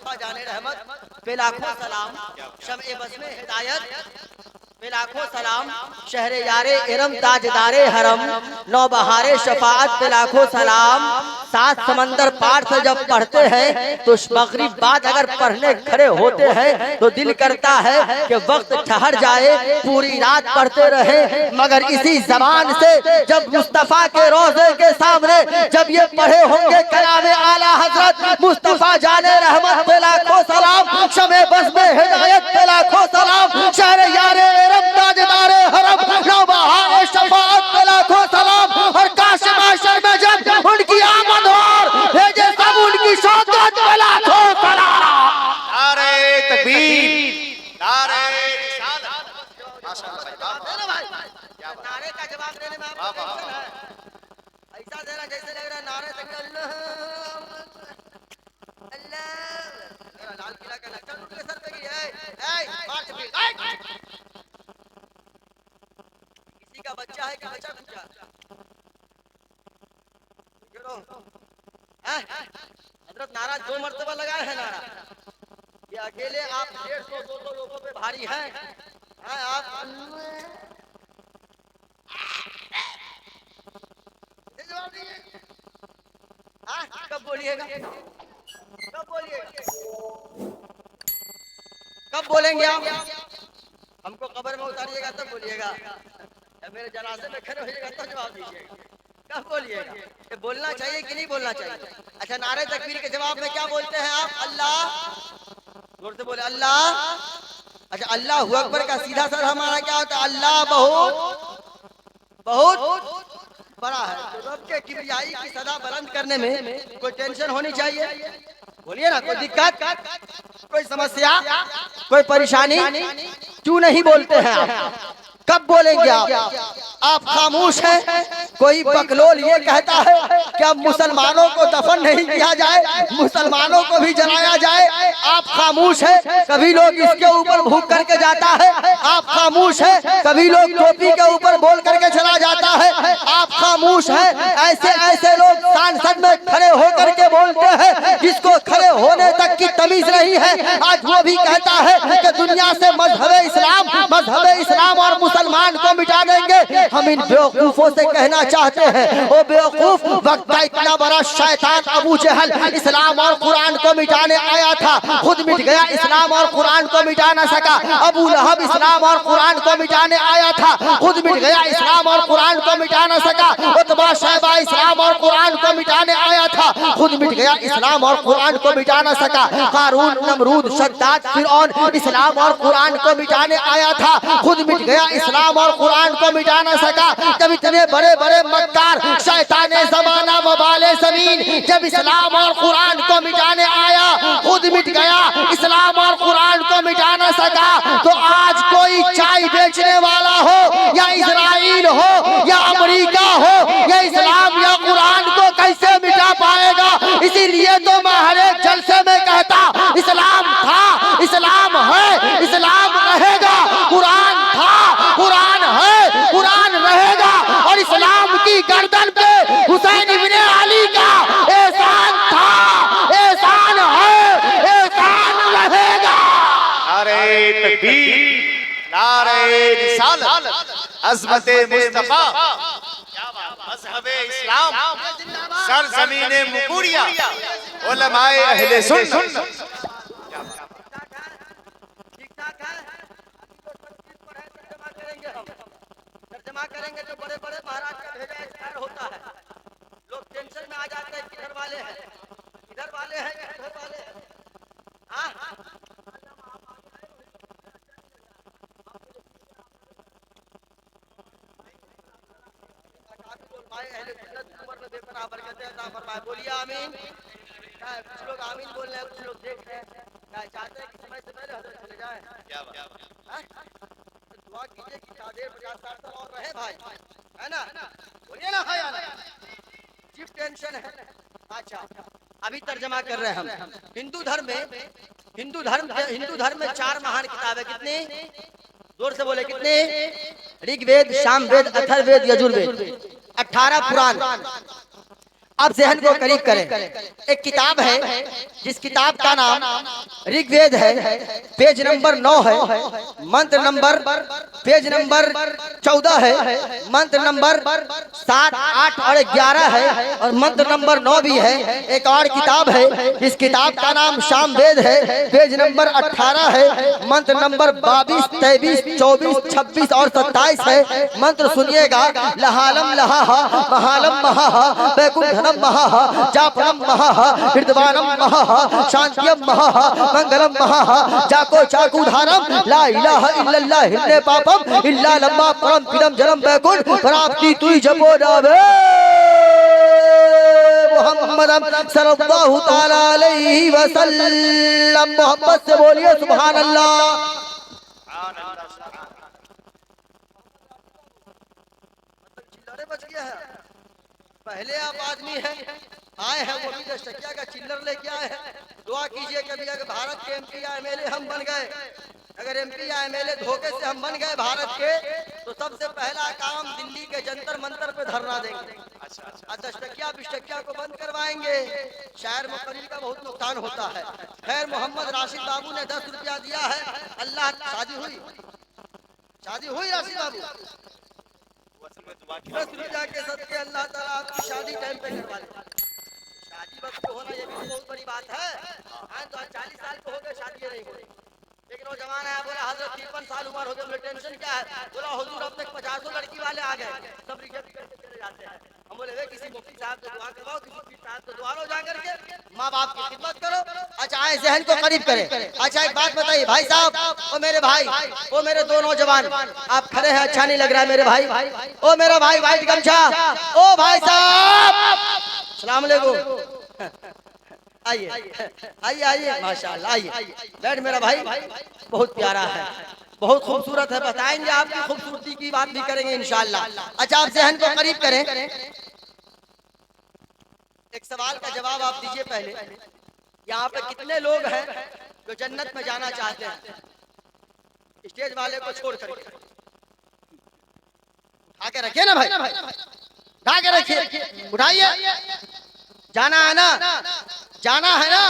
मुस्तफा जाने रहमत पे लाखों सलाम, शम्ए बस में हिदायत पे लाखों सलाम, शहरे यारे इरम ताजदारे हरम, नौ बहारे शफाअत पे लाखों सलाम। सात समंदर पार से जब पढ़ते हैं तो मगरिब बाद अगर पढ़ने खड़े होते हैं तो दिल करता है कि वक्त ठहर जाए, पूरी रात पढ़ते रहे, मगर इसी जबान से जब मुस्तफा के रोजे के सामने जब ये पढ़े होंगे कलाम आला हजरत मुस्तफा जाने रहमत पे लाखों सलाम, शमे बस में हिदायत पे लाखों सलाम, शहरे यारे इरम ताजदारे हरम, नौ बहारे शफाअत पे लाखों सलाम। और काश माशर में जब उनकी आमद हो भेजे सब उनकी शौकत पे लाखों सलाम। नारे तकबीर, नारे रिसालत। माशाअल्लाह भाई, नारे का जवाब देने में आपको टेंशन है? ऐसा देना जैसे लग रहा है नारे तकबीर अल्लाह अल्लाह। लाल किला का लश्कर उनके सर पे गिरा है, मार तकबीर। किसी का बच्चा है कि बच्चा बच्चा हजरत नारा 2 मरतबा लगाए हैं नारा। ये अकेले आप 150-200 लोगों पे भारी हैं। आप जवाब दीजिए, कब बोलिएगा, कब बोलिएगा, कब बोलेंगे आप? हमको कब्र में उतारिएगा तब बोलिएगा, मेरे जनाजे में खड़े होइएगा तब जवाब दीजिएगा, कब बोलिएगा? ये बोलना चाहिए कि नहीं बोलना चाहिए? अच्छा, नारे तकबीर के जवाब में क्या बोलते हैं आप? अल्लाह, जोर से बोले अल्लाह। अच्छा, अल्लाह अकबर का सीधा सर हमारा क्या होता है? अल्लाह बहुत बहुत बड़ा है। तो रब के किबरियाई की सदा बुलंद करने में कोई टेंशन होनी चाहिए? बोलिए ना, कोई दिक्कत, कोई समस्या, कोई परेशानी? क्यों नहीं बोलते हैं आप? कब बोलेंगे आप खामोश हैं? कोई बकलोल ये कहता है कि अब मुसलमानों को दफन नहीं किया जाए, मुसलमानों को भी जलाया जाए, आप खामोश हैं। कभी लोग इसके ऊपर भूख करके जाता है, आप खामोश हैं। कभी लोग टोपी के ऊपर बोल करके चला जाता है, आप खामोश हैं। ऐसे ऐसे लोग सांसद में खड़े होकर के बोलते हैं जिसको खड़े होने तक की तमीज नहीं है। आज वो भी कहता है कि दुनिया से मजहब इस्लाम और मुसलमान को मिटा देंगे। हम इन बेवकूफों से कहना चाहते हैं, ओ बेवकूफ, वक्त का इतना बड़ा शैतान अबू जहल इस्लाम और कुरान को मिटाने आया था, खुद मिट गया, इस्लाम और कुरान को मिटा न सका। अबू लहब इस्लाम और कुरान को मिटाने आया था, खुद मिट गया, इस्लाम और कुरान को मिटा न सका। उतबा शैबा इस्लाम और कुरान को मिटाने आया था, खुद मिट गया, इस्लाम और कुरान को मिटा न सका। कारून, नमरूद, शद्दाद, फिरौन इस्लाम और कुरान को मिटाने आया था, खुद मिट गया, इस्लाम और कुरान को मिटा न सका। जब इतने बड़े बड़े मक्कार शैताने ज़माना वबाले ज़मीन जब इस्लाम और कुरान को मिटाने आया, खुद मिट गया, इस्लाम और कुरान को मिटा न सका। तो आज कोई चाय बेचने वाला हो या इजराइल हो या अमेरिका हो या इस्लाम या कुरान को कैसे मिटा पाएगा? इसीलिए तो मैं हर एक जलसे में कहता, इस्लाम था, इस्लाम है, इस्लाम रहेगा। कुरान था, कुरान है, कुरान रहेगा। और इस्लाम की गर्दन पे हुसैन इब्ने अली का एहसान था, एहसान है, एहसान रहेगा। नारे तकबीर, नारे रिसालत, अज़मते मुस्तफा, मज़हबे इस्लाम, सरज़मीने मुकुरिया, उलमाए अहले सुन्नत। तर्जमा करेंगे तो बड़े बड़े महाराज का भेजा इस्तार होता है। लोग टेंशन में आ जाते हैं, किधर वाले हैं, किधर वाले हैं, किधर वाले हैं। बोलिए आमीन। कुछ लोग आमीन बोल रहे हैं, कुछ लोग देख रहे हैं, चाहते हैं कि समय से पहले हजरत चले जाए। दुआ कीजिए कि 50 साल और रहे भाई, है ना? बोलिए ना, है ना? चीफ टेंशन है। अच्छा, अभी तर्जमा कर रहे हैं हम। हिंदू धर्म में 4 महान किताबें, कितनी? जोर से बोले, कितने? ऋग्वेद, सामवेद, अथर्ववेद, यजुर्वेद, 18 पुराण। अब जहन को करीब करें। एक किताब है जिस किताब का नाम ऋग्वेद है, पेज नंबर 9 है, मंत्र नंबर पेज नंबर 14 है, मंत्र नंबर 7, 8 और 11 है, और मंत्र नंबर 9 भी है। एक और किताब है, इस किताब का नाम सामवेद है, पेज नंबर 18 है, मंत्र नंबर 22, 23, 24, 26 और 27 है। मंत्र सुनिएगा। लहालम लहा महालम महा वैकुंठनम महा जापनम महा हृदवानम महा शांतियम महा मंगलम महा जाको चाकुधारम ला इलाहा इल्लल्लाह हिन्ने पापम इल्ला लम्मा परम पिदम जन्म वैकुंठ प्राप्ति तुई जपो जावे मोहम्मदम सल्लल्लाहु ताला अलैहि वसल्लम। मोहब्बत से बोलिए सुभान अल्लाह। चिल्लरे बच गया है। पहले आप आदमी हैं, आए हैं, वो भी 10 टकिया का चिल्लर लेके आए हैं। दुआ कीजिए कभी अगर भारत के एमपी या एमएलए हम बन गए, अगर एमपी या एमएलए धोखे से हम बन गए भारत के, तो सबसे पहला काम दिल्ली के जंतर मंतर पे धरना देंगे। 10 टकिया 20 टकिया को बंद करवाएंगे। शहर मुकर्रिर का बहुत नुकसान होता है। खैर मोहम्मद राशिद बाबू ने 10 रुपया दिया है। अल्लाह, शादी हुई राशिद बाबू? जाके सदके अल्लाह ताला आपकी शादी टाइम पे करवा दे। शादी वक्त पे होना ये भी बहुत बड़ी बात है। हाँ, तो 40 साल को हो गए शादी नहीं हुई। एक नौजवान आया, बोला हजरत 53 साल उम्र हो गई, बोले टेंशन क्या है? बोला हुजूर अब तक 50 लड़की वाले आ गए, सब रिजेक्ट करके चले जाते हैं। हम बोले वे किसी मुफ्ती साहब से दुआ करवाओ, किसी पीर साहब से दुआ लो, जाकर के माँ बाप की खिदमत करो। अच्छा, आए जहन को करीब करें। अच्छा एक बात बताइए भाई साहब, ओ मेरे भाई, ओ मेरे दो नौजवान, आप खड़े हैं, अच्छा नहीं लग रहा है मेरे भाई। ओ मेरा भाई व्हाइट गमछा, ओ भाई साहब सलाम अलैकुम। आइए आइए आइए, माशाल्लाह आइए, बैठ मेरा भाई, बहुत प्यारा है, बहुत खूबसूरत है। बताएंगे आपकी खूबसूरती की बात भी करेंगे इंशाल्लाह। अच्छा आप जहन को करीब करें, एक सवाल का जवाब आप दीजिए पहले। यहाँ पे कितने लोग हैं जो जन्नत में जाना चाहते हैं? स्टेज वाले को छोड़ करके उठा के रखिए ना भाई, उठा के रखिए, उठाइए। जाना है ना? जाना है ना?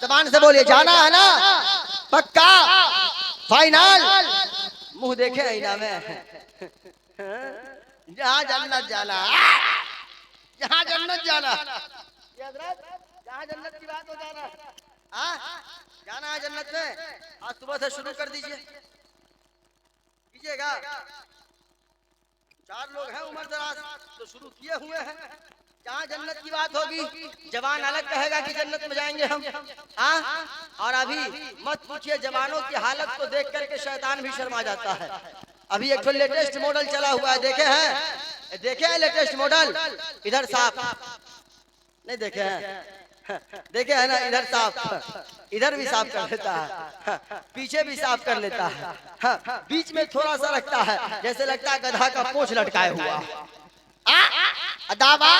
जबान से बोलिए, जाना है ना? पक्का फाइनल? मुंह देखे आईना में। जहाँ जन्नत जाना, जहाँ जन्नत जाना, जहाँ जन्नत की बात हो जाना, जाना है जन्नत में। आज सुबह से शुरू कर दीजिए, कीजिएगा। 4 लोग हैं उम्र दराज तो शुरू किए हुए हैं। जहाँ जन्नत की बात होगी, जवान अलग कहेगा कि जन्नत में जाएंगे हम। और अभी मत पूछिए, जवानों की हालत को देख करके शैतान भी शर्मा जाता है। अभी एक लेटेस्ट मॉडल चला हुआ है, देखे हैं? देखे हैं लेटेस्ट मॉडल? इधर साफ नहीं देखे हैं? देखे है ना? इधर साफ, इधर भी साफ कर लेता है, पीछे भी साफ कर लेता है, बीच में थोड़ा सा रखता है, जैसे लगता है गधा का पूंछ लटकाए हुआ। दावा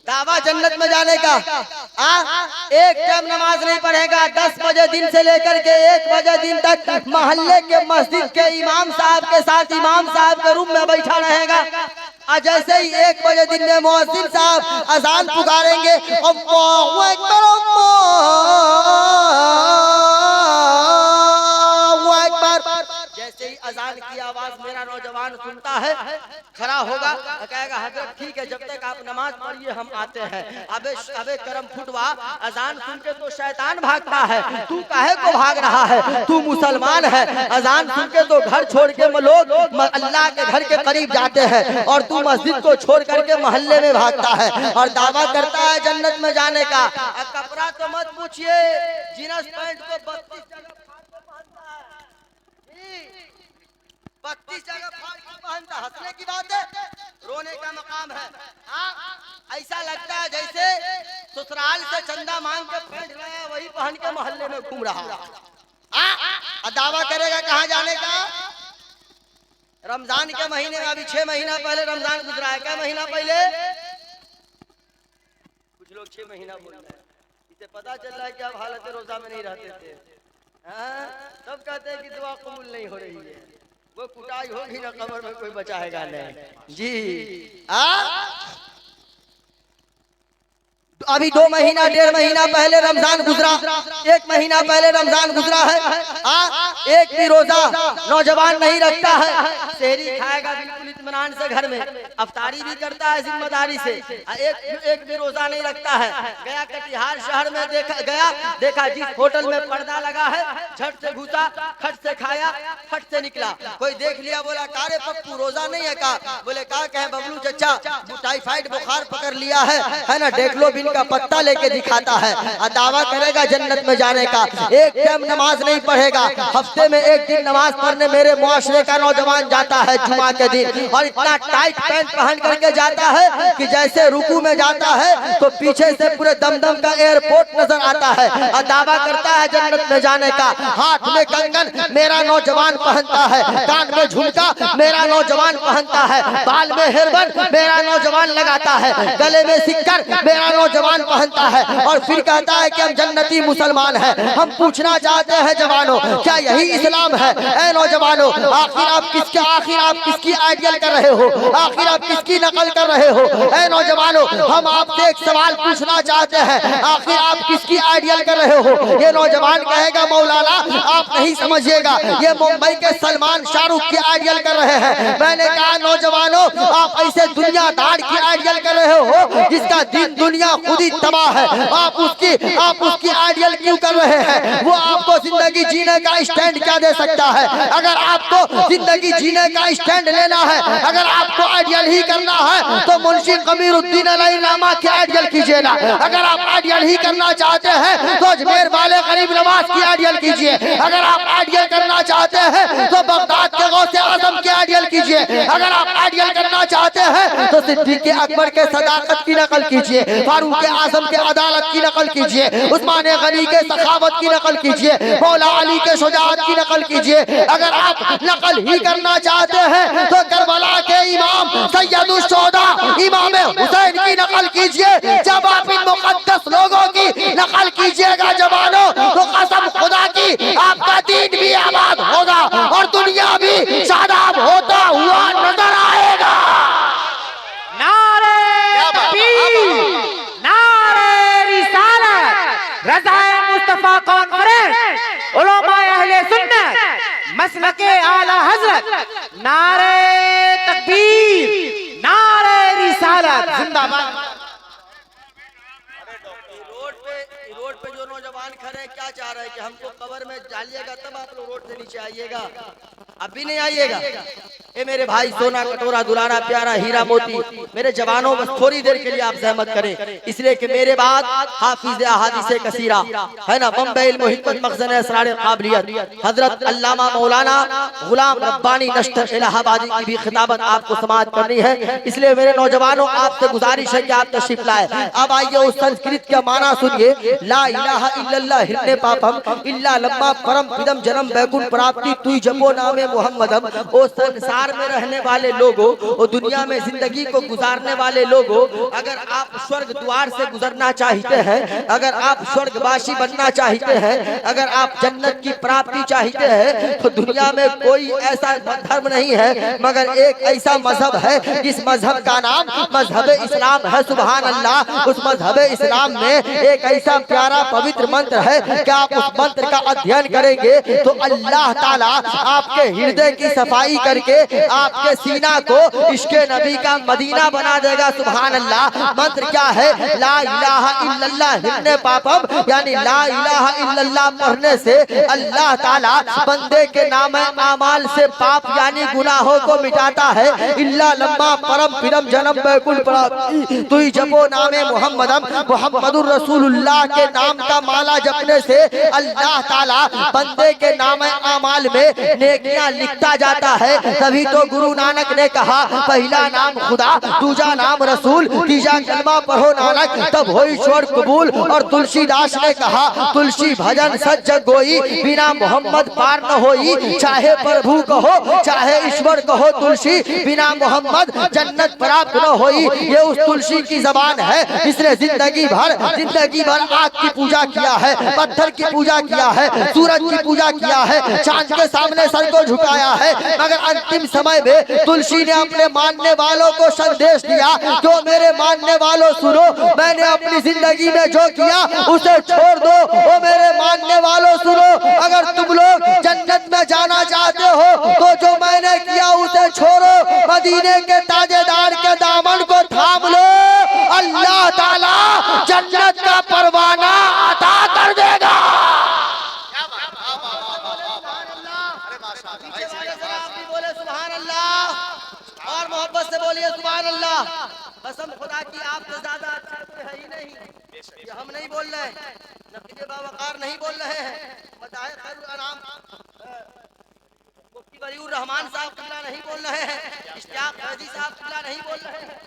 दावा जन्नत में जाने का। एक टाइम नमाज नहीं पढ़ेगा, 10 बजे दिन से लेकर के 1 बजे दिन तक मोहल्ले के मस्जिद के इमाम साहब के साथ इमाम साहब के रूम में बैठा रहेगा। और जैसे ही 1 बजे दिन में मुअज्जिन साहब अजान पुकारेंगे, अल्लाहु अकबर अल्लाहु अकबर, जैसे ही अजान की आवाज मेरा नौजवान सुनता है, खड़ा होगा और कहेगा हजरत ठीक है, जब तक आप नमाज पढ़िए हम आते हैं। अबे अबे करम फुटवा, अजान सुन के तो शैतान भागता है, तू काहे को भाग रहा है? तू मुसलमान है, अजान सुन के तो घर छोड़ के लोग अल्लाह के घर के करीब जाते हैं, और तू मस्जिद को छोड़ करके मोहल्ले में भागता है और दावा करता है जन्नत में जाने का। कपड़ा तो मत पूछिए, जीन्स पैंट को 32 जगह 32 जगह पहनता। हंसने की बात है, रोने का मकाम है। ऐसा लगता है जैसे ससुराल से चंदा मांग के पैंट लाया, वही पहन के मोहल्ले में घूम रहा। दावा करेगा कहाँ जाने का? रमजान के महीने में, अभी 6 महीना पहले रमजान गुजरा है। क्या महीना पहले? कुछ लोग 6 महीना बोल रहे हैं, इसे पता चल रहा है कि आप हालत रोजा में नहीं रहते थे। सब कहते हैं कि दुआ कबूल नहीं हो रही है। वो कुटाई होगी ना, कब्र में कोई बचाएगा नहीं जी। अभी 2 महीना 1.5 महीना पहले रमजान गुजरा, 1 महीना पहले रमजान गुजरा है। एक भी रोजा नौजवान नहीं रखता है, सहरी खाएगा बिल्कुल इत्मीनान से घर में, अफ्तारी भी करता है जिम्मेदारी से, एक भी रोजा नहीं रखता है। गया कटिहार शहर में देखा जिस होटल में पर्दा लगा है, झट से घुसा, खट से खाया, फट से निकला। कोई देख लिया, बोला कारे पप्पू रोजा नहीं है का? बोले का कहे बबलू चचा टाइफाइड बुखार पकड़ लिया है ना, डेक्लोबिन का पत्ता लेके दिखाता है और दावा करेगा जन्नत में जाने का। एक टाइम नमाज नहीं पढ़ेगा, हफ्ते में 1 दिन नमाज पढ़ने मेरे मुआशरे का नौजवान जाता है जुमा के दिन, और इतना टाइट पैंट पहन करके जाता है कि जैसे रुकू में जाता है तो पीछे से पूरे दमदम का एयरपोर्ट नजर आता है, और दावा करता है जन्नत में जाने का। हाथ में कंगन मेरा नौजवान पहनता है, कान में झुमका मेरा नौजवान पहनता है, बाल में हेयरबैंड मेरा नौजवान लगाता है, गले में सिक्कर मेरा नौजवान पहनता है, और फिर कहता है कि हम जन्नती मुसलमान हैं। हम पूछना चाहते हैं जवानों, क्या यही इस्लाम है? ऐ नौजवानों, आखिर आप किसकी आइडियल कर रहे हो? आखिर आप किसकी नकल कर रहे हो? ऐ नौजवानों, हम आपसे एक सवाल पूछना चाहते हैं, आखिर आप किसकी आइडियल कर रहे हो? ये नौजवान कहेगा मौलाना आप नहीं समझिएगा, ये मुंबई के सलमान शाहरुख की आइडियल कर रहे हैं। मैंने कहा नौजवानों, आप ऐसे दुनियादार की आइडियल कर रहे हो जिसका दिन दुनिया खुद ही तबाह है, आप उसकी आइडियल क्यों कर रहे हैं? वो आपको जिंदगी जीने का स्टैंड क्या दे सकता है? अगर आपको जिंदगी जीने का स्टैंड लेना है, अगर आपको आइडियल ही करना है तो मुंशी कमीरुद्दीन अलैहि नामा की आइडियल कीजिए ना। अगर आप आइडियल ही करना चाहते हैं तो अजमेर वाले गरीब नवाज की आइडियल कीजिए। अगर आप आइडियल करना चाहते हैं तो बगदाद के गौसे आजम की आइडियल कीजिए। अगर आप आइडियल करना चाहते हैं तो सिद्दीक अकबर के सदाकत की नकल कीजिए, फारूक आजम के अदालत की नकल कीजिए, उस्मान गनी के सखावत की नकल कीजिए, मौला अली के शुजाअत की नकल कीजिए। अगर आप नकल ही करना चाहते हैं तो करबला के इमाम सैयदुल शोहदा इमाम हुसैन की नकल कीजिए। जब आप इन मुकद्दस लोगों की नकल कीजिएगा जवानों, तो कसम खुदा की आपका दीन भी आबाद होगा और दुनिया भी शादाब होता हुआ नजर आएगा। नारे तकबीर, नारे रिसालत, रज़ाए मुस्तफा कॉन्फ्रेंस, उलमाए अहले सुन्नत, मसलके आला हजरत, नारे तकबीर, नारे रिसालत जिंदाबाद। रोड पे जो नौजवान खड़े हैं क्या चाह रहे हैं कि हमको कब्र में डालिएगा तब आप लोग रोड से नीचे आइएगा? अभी नहीं आइएगा। ए मेरे भाई, सोना कटोरा दुलारा प्यारा हीरा मोती, मेरे जवानों बस थोड़ी देर के लिए आप सहमत करें, इसलिए कि मेरे बाद हाफिज अहादीस कसीरा है ना, बम्बई मुहिब्बत मखज़न असरार काबिलियत हजरत अल्लामा मौलाना गुलाम रब्बानी नश्तर इलाहाबादी की भी खिताबत आपको समाअत करनी है। इसलिए मेरे नौजवानों आपसे गुजारिश है कि आप तशरीफ लाए। अब आइए उस संस्कृत का माना सुनिए, ला इलाहा इल्लल्लाह हिरने पापम इल्ला लम्मा परम पिदम जन्म बैकुंठ प्राप्ति तुई जपो नामे मोहम्मदम। ओ संसार में रहने वाले लोगों, ओ दुनिया में जिंदगी को गुजारने वाले लोगों, अगर आप स्वर्ग द्वार से गुजरना चाहते हैं, अगर आप स्वर्गवासी बनना चाहते हैं, अगर आप जन्नत की प्राप्ति चाहते हैं, तो दुनिया में कोई ऐसा धर्म नहीं है मगर एक ऐसा मजहब है जिस मजहब का नाम मजहब इस्लाम है। सुभान अल्लाह। उस मजहब इस्लाम में एक ऐसा प्यारा पवित्र मंत्र है कि आप उस मंत्र का अध्ययन करेंगे तो अल्लाह ताला आपके हृदय की सफाई करके आपके सीना को इश्क़े नबी का मदीना बना देगा। सुभान अल्लाह। मंत्र क्या है? ला इलाहा इल्लल्लाह हिरने पापम, यानी ला इलाहा इल्लल्लाह पढ़ने से अल्लाह ताला बंदे के नाम आमाल से पाप यानी गुनाहों को मिटाता है। इल्ला लम्मा परम पिरम जन्म बैकुल प्राप्ति तुई जपो नामे मोहम्मदम, मोहम्मदुर रसूलुल्लाह के नाम का माला जपने से अल्लाह ताला बंदे के नाम आमाल में नेकियां लिखता जाता है। तभी तो गुरु नानक ने कहा पहला नाम खुदा, दूजा नाम रसूल, तीजा कलमा पढ़ो नानक तब हो ईश्वर कबूल। और तुलसीदास ने कहा तुलसी भजन सच जग गोई, बिना मोहम्मद पार न होई। चाहे प्रभु कहो चाहे ईश्वर कहो, तुलसी बिना मोहम्मद जन्नत प्राप्त न होई। ये उस तुलसी की जबान है जिसने जिंदगी भर आग की पूजा किया है, पत्थर की पूजा किया है, सूरज की पूजा किया है, चांद के सामने सर को झुकाया है, मगर अंतिम समय में तुलसी ने अपने मानने वालों को संदेश दिया, जो मेरे मानने वालों सुनो, मैंने अपनी जिंदगी में जो किया उसे छोड़ दो। ओ मेरे मानने वालों सुनो, अगर तुम लोग जन्नत में जाना चाहते हो तो जो मैंने किया उसे छोड़ो, मदीने के ताजेदार के दामन को थाम लो, अल्लाह ताला जन्नत का परवाना अता कर देगा। बोले सुभान अल्लाह और मोहब्बत से बोलिए सुभान अल्लाह। कसम खुदा की आपसे ज्यादा अच्छा कोई है ही नहीं। ये हम नहीं बोल रहे, नबी बावकार नहीं बोल रहे हैं, बताए खैरुल अनाम मुफ्ती वलीउर रहमान साहब किबला नहीं बोल रहे हैं, इश्तियाक फैजी साहब किबला नहीं बोल रहे हैं,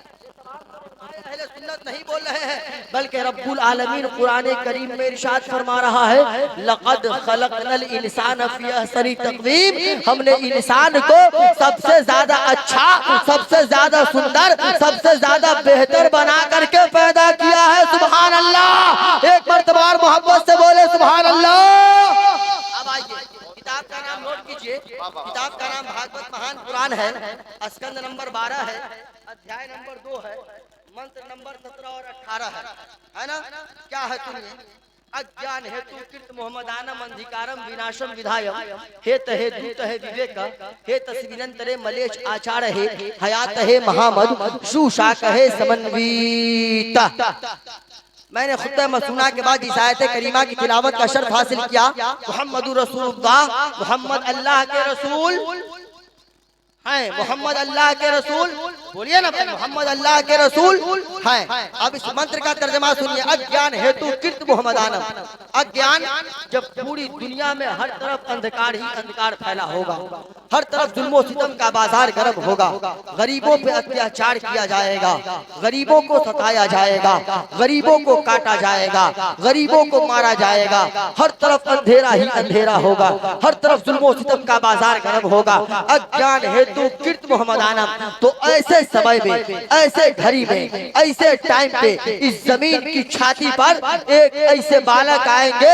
अहले सुन्नत नहीं बोल रहे हैं, बल्कि रब्बुल आलमीन कुरान करीम में इरशाद फरमा रहा है, लक़द खलक़नल इंसान फ़ी अहसनी तक़वीम, हमने इंसान को सबसे ज्यादा अच्छा, सबसे ज्यादा सुंदर, सबसे ज्यादा बेहतर बना करके पैदा किया है। सुभान अल्लाह, एक मर्तबा मोहब्बत से बोले सुभान अल्लाह। अब आइए, किताब का नाम नोट कीजिए, किताब का नाम भागवत महान कुरान है, स्कंद नंबर 12 है, अध्याय नंबर 2 है, मंत्र नंबर 17 और 18 है ना? क्या है सुनिए, अज्ञान हेतु कृत मोहम्मदानम अंधिकारम विनाशम विधायम हेत हे दूत हे विवेक हे तस्विनंतरे मलेश आचार हे हयात हे महामद सुशाक हे समन्विता। मैंने खुतबा मसूना के बाद इस आयत करीमा की तिलावत का शर्फ हासिल किया। मुहम्मदुर रसूलुल्लाह, मोहम्मद अल्लाह के रसूल हैं, मोहम्मद अल्लाह के रसूल, बोलिए ना, मोहम्मद अल्लाह के रसूल हैं। अब इस मंत्र का तर्जमा सुनिए, अज्ञान हेतु कृत मोहम्मदानम। अज्ञान जब पूरी दुनिया में हर तरफ अंधकार ही अंधकार फैला होगा, हर तरफ जुल्म सितम का बाजार गर्म होगा, गरीबों पे अत्याचार किया जाएगा, गरीबों को सताया जाएगा, गरीबों को काटा जाएगा, गरीबों को मारा जाएगा, हर तरफ अंधेरा ही अंधेरा होगा, हर तरफ जुल्म सितम का बाजार गर्म होगा। अज्ञान हेतु कृत मोहम्मदानम, तो ऐसे समय में, ऐसे घड़ी में, ऐसे टाइम पे इस जमीन की छाती पर एक ऐसे बालक आएंगे,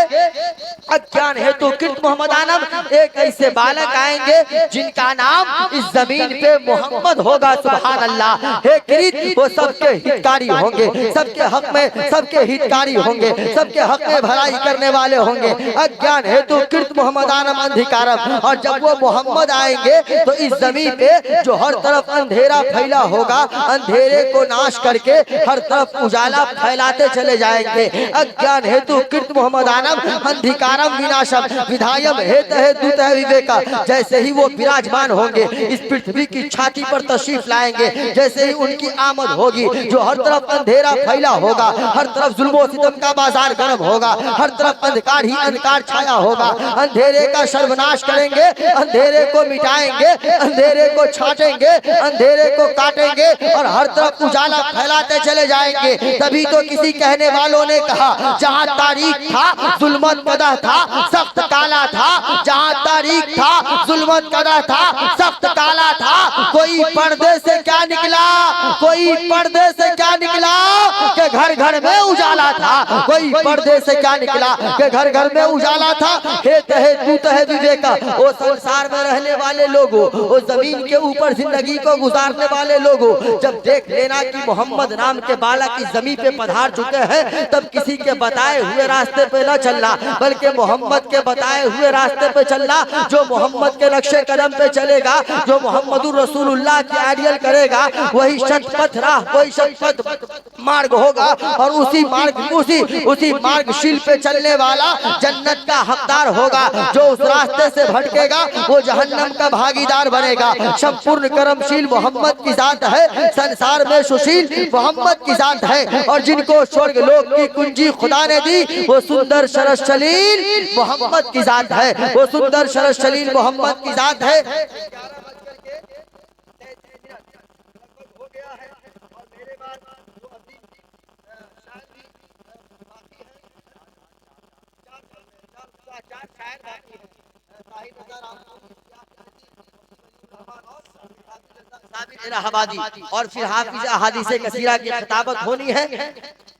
अज्ञान हेतु कृत मोहम्मदानम, एक ऐसे बालक आएंगे जिनका नाम इस जमीन पे मोहम्मद होगा। सुभान अल्लाह, हे कृत, वो सबके हितकारी होंगे, सबके हक में, सबके हितकारी होंगे, सबके हक में भलाई करने वाले होंगे। अज्ञान हेतु कृत मोहम्मदानम अंधिकारम, और जब वो मोहम्मद आएंगे तो इस जमीन पे जो हर तरफ अंधेरा फैला होगा, अंधेरे को नाश करके हर तरफ उजाला फैलाते चले जाएंगे। अज्ञान हेतु कृत मोहम्मदानम अंधिकारम विनाशम विधायम हेत है दूत है विवेका। जैसे ही वो विराजमान होंगे इस पृथ्वी की छाती पर तशरीफ लाएंगे, जैसे ही उनकी आमद होगी, जो हर तरफ अंधेरा फैला होगा, हर तरफ जुल्म सितम का बाजार गर्म होगा, हर तरफ अंधकार ही अंधकार छाया होगा, अंधेरे का सर्वनाश करेंगे, अंधेरे को मिटाएंगे, अंधेरे को छाटेंगे, अंधेरे को काटेंगे और हर तरफ उजाला फैलाते चले जाएंगे। तभी तो किसी कहने वालों ने कहा, जहाँ तारीख था जुल्मत कदा था, सख्त काला था, जहाँ तारीख था जुल्मत कदा था, सख्त काला था। कोई पर्दे से क्या निकला, कोई पर्दे से क्या निकला कि घर घर में उजाला था, कोई पर्दे से क्या निकला कि घर घर में उजाला था। हे तहे तू तहे विवेका, वो संसार में रहने वाले लोगों, वो जमीन के ऊपर जिंदगी को गुजारने वाले लोगों, जब देख लेना कि मोहम्मद नाम के बालक इस जमीन पे पधार चुके हैं, तब किसी के बताए हुए रास्ते पे न चलना, बल्कि मोहम्मद के बताए हुए रास्ते पे चलना। जो मोहम्मद के नक्शे कदम पे चलेगा, जो मोहम्मदुर रसूलुल्लाह की आइडियल करेगा, वही शतपथ राह, वही शतपथ मार्ग होगा और उसी मार्गशील पे चलने वाला जन्नत का हकदार होगा। जो उस रास्ते से भटकेगा वो जहन्नम का भागीदार बनेगा। संपूर्ण कर्मशील मोहम्मद की जात है, संसार में सुशील मोहम्मद की जात है, और जिनको स्वर्ग लोक की कुंजी खुदा ने दी वो सुंदर शरस शलील मोहम्मद की जात है, वो सुंदर शरस शलील मोहम्मद की जात है। और फिर हाफिज अहादीसे कसीरा की खिताबत होनी है।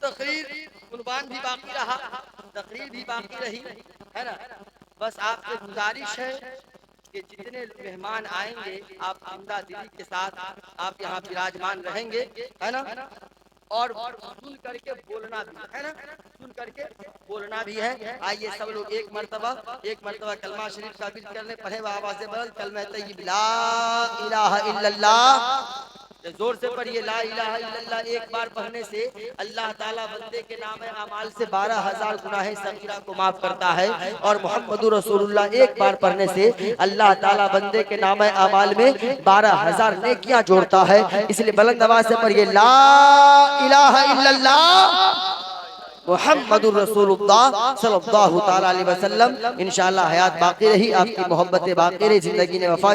तकरीर कुर्बान भी बाकी रहा, तकरीर भी बाकी रही है ना। बस आपसे गुजारिश है कि जितने मेहमान आएंगे आप जिंदा दिली के साथ आप यहाँ विराजमान रहेंगे, है ना। और सुन करके बोलना भी है ना, सुन करके बोलना भी है। आइए सब लोग एक मर्तबा कलमा शरीफ का विर्द करने, पढ़े आवाज़ से बल कलमा तय्यब ला इलाहा इल्लल्लाह। जोर से पढ़िए ला इलाहा इल्लल्लाह। एक बार पढ़ने से अल्लाह ताला बंदे के नाम अमाल से 12,000 गुनाह सगीरा को माफ करता है, और मोहम्मदुर रसूलुल्लाह एक बार पढ़ने से अल्लाह ताला बंदे के नाम अमाल में 12,000 नेकियां जोड़ता है। इसलिए बुलंद आवाज से पढ़िए ला इलाहा इल्लल्लाह मुहम्मदुर रसूलुल्लाह सल्लल्लाहु ताला अलैहि वसल्लम। इंशाअल्लाह हयात बाकी रही, आपकी मोहब्बतें बाकी रही, जिंदगी ने वफा